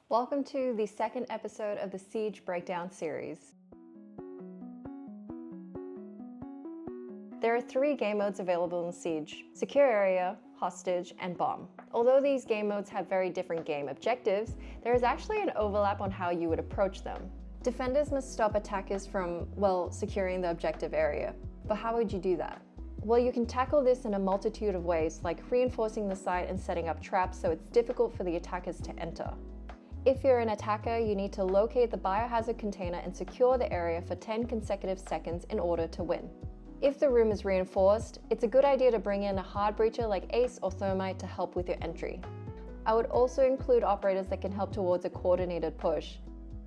Welcome to the second episode of the Siege Breakdown series. There are 3 game modes available in Siege: Secure Area, Hostage, and Bomb. Although these game modes have very different game objectives, there is actually an overlap on how you would approach them. Defenders must stop attackers from, securing the objective area. But how would you do that? Well, you can tackle this in a multitude of ways, like reinforcing the site and setting up traps so it's difficult for the attackers to enter. If you're an attacker, you need to locate the biohazard container and secure the area for 10 consecutive seconds in order to win. If the room is reinforced, it's a good idea to bring in a hard breacher like Ace or Thermite to help with your entry. I would also include operators that can help towards a coordinated push.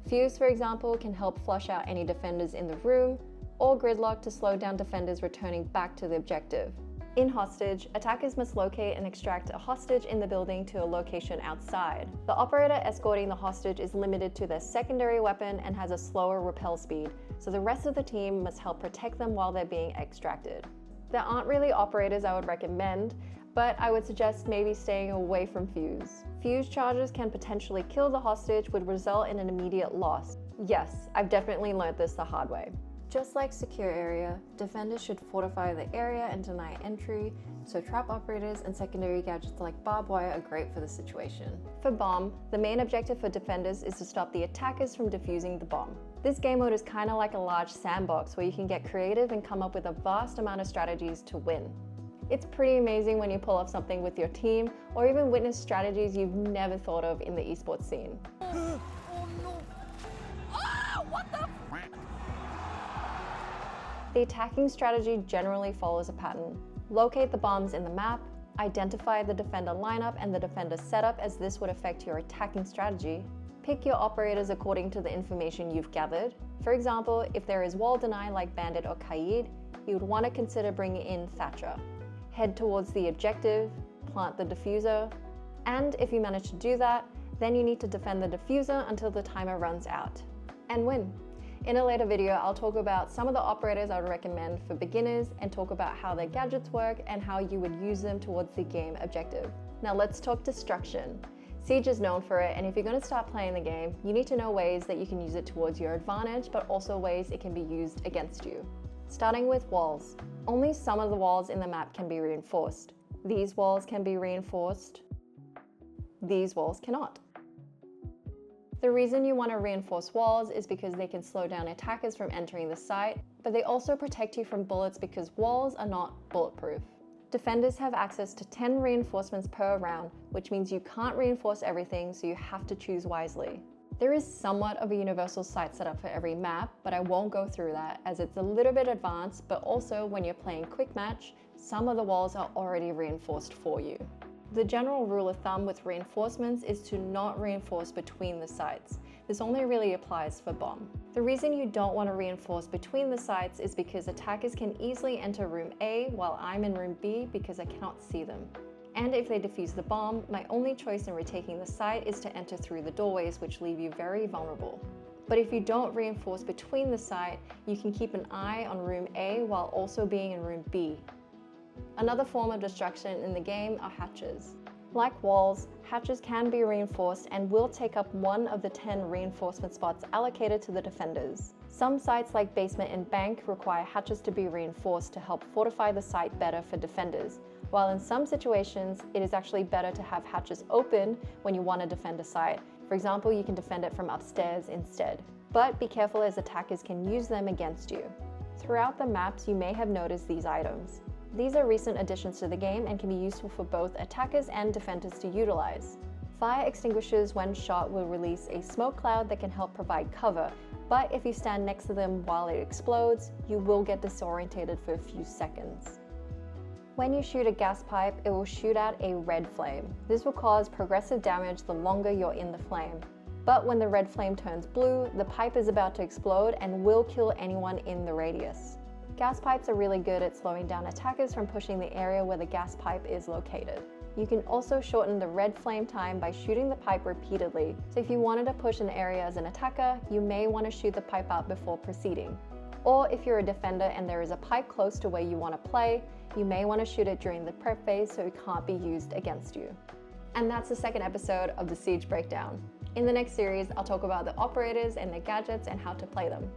Fuse, for example, can help flush out any defenders in the room, or Gridlock to slow down defenders returning back to the objective. In Hostage, attackers must locate and extract a hostage in the building to a location outside. The operator escorting the hostage is limited to their secondary weapon and has a slower repel speed, so the rest of the team must help protect them while they're being extracted. There aren't really operators I would recommend, but I would suggest maybe staying away from Fuse. Fuse charges can potentially kill the hostage, would result in an immediate loss. Yes, I've definitely learned this the hard way. Just like Secure Area, defenders should fortify the area and deny entry, so trap operators and secondary gadgets like barbed wire are great for the situation. For Bomb, the main objective for defenders is to stop the attackers from defusing the bomb. This game mode is kind of like a large sandbox where you can get creative and come up with a vast amount of strategies to win. It's pretty amazing when you pull off something with your team, or even witness strategies you've never thought of in the esports scene. Oh no! Ah, what the f? The attacking strategy generally follows a pattern. Locate the bombs in the map, identify the defender lineup and the defender setup, as this would affect your attacking strategy. Pick your operators according to the information you've gathered. For example, if there is wall deny like Bandit or Kaid, you would want to consider bringing in Thatcher. Head towards the objective, plant the diffuser, and if you manage to do that, then you need to defend the diffuser until the timer runs out, and win. In a later video, I'll talk about some of the operators I would recommend for beginners and talk about how their gadgets work and how you would use them towards the game objective. Now let's talk destruction. Siege is known for it, and if you're going to start playing the game, you need to know ways that you can use it towards your advantage, but also ways it can be used against you. Starting with walls. Only some of the walls in the map can be reinforced. These walls can be reinforced. These walls cannot. The reason you want to reinforce walls is because they can slow down attackers from entering the site, but they also protect you from bullets because walls are not bulletproof. Defenders have access to 10 reinforcements per round, which means you can't reinforce everything, so you have to choose wisely. There is somewhat of a universal site setup for every map, but I won't go through that as it's a little bit advanced, but also when you're playing quick match, some of the walls are already reinforced for you. The general rule of thumb with reinforcements is to not reinforce between the sites. This only really applies for Bomb. The reason you don't want to reinforce between the sites is because attackers can easily enter room A while I'm in room B because I cannot see them. And if they defuse the bomb, my only choice in retaking the site is to enter through the doorways, which leave you very vulnerable. But if you don't reinforce between the site, you can keep an eye on room A while also being in room B. Another form of destruction in the game are hatches. Like walls, hatches can be reinforced and will take up one of the 10 reinforcement spots allocated to the defenders. Some sites like basement and bank require hatches to be reinforced to help fortify the site better for defenders, while in some situations it is actually better to have hatches open when you want to defend a site. For example, you can defend it from upstairs instead. But be careful as attackers can use them against you. Throughout the maps, you may have noticed these items. These are recent additions to the game and can be useful for both attackers and defenders to utilize. Fire extinguishers when shot will release a smoke cloud that can help provide cover, but if you stand next to them while it explodes, you will get disorientated for a few seconds. When you shoot a gas pipe, it will shoot out a red flame. This will cause progressive damage the longer you're in the flame. But when the red flame turns blue, the pipe is about to explode and will kill anyone in the radius. Gas pipes are really good at slowing down attackers from pushing the area where the gas pipe is located. You can also shorten the red flame time by shooting the pipe repeatedly. So if you wanted to push an area as an attacker, you may want to shoot the pipe out before proceeding. Or if you're a defender and there is a pipe close to where you want to play, you may want to shoot it during the prep phase so it can't be used against you. And that's the second episode of the Siege Breakdown. In the next series, I'll talk about the operators and their gadgets and how to play them.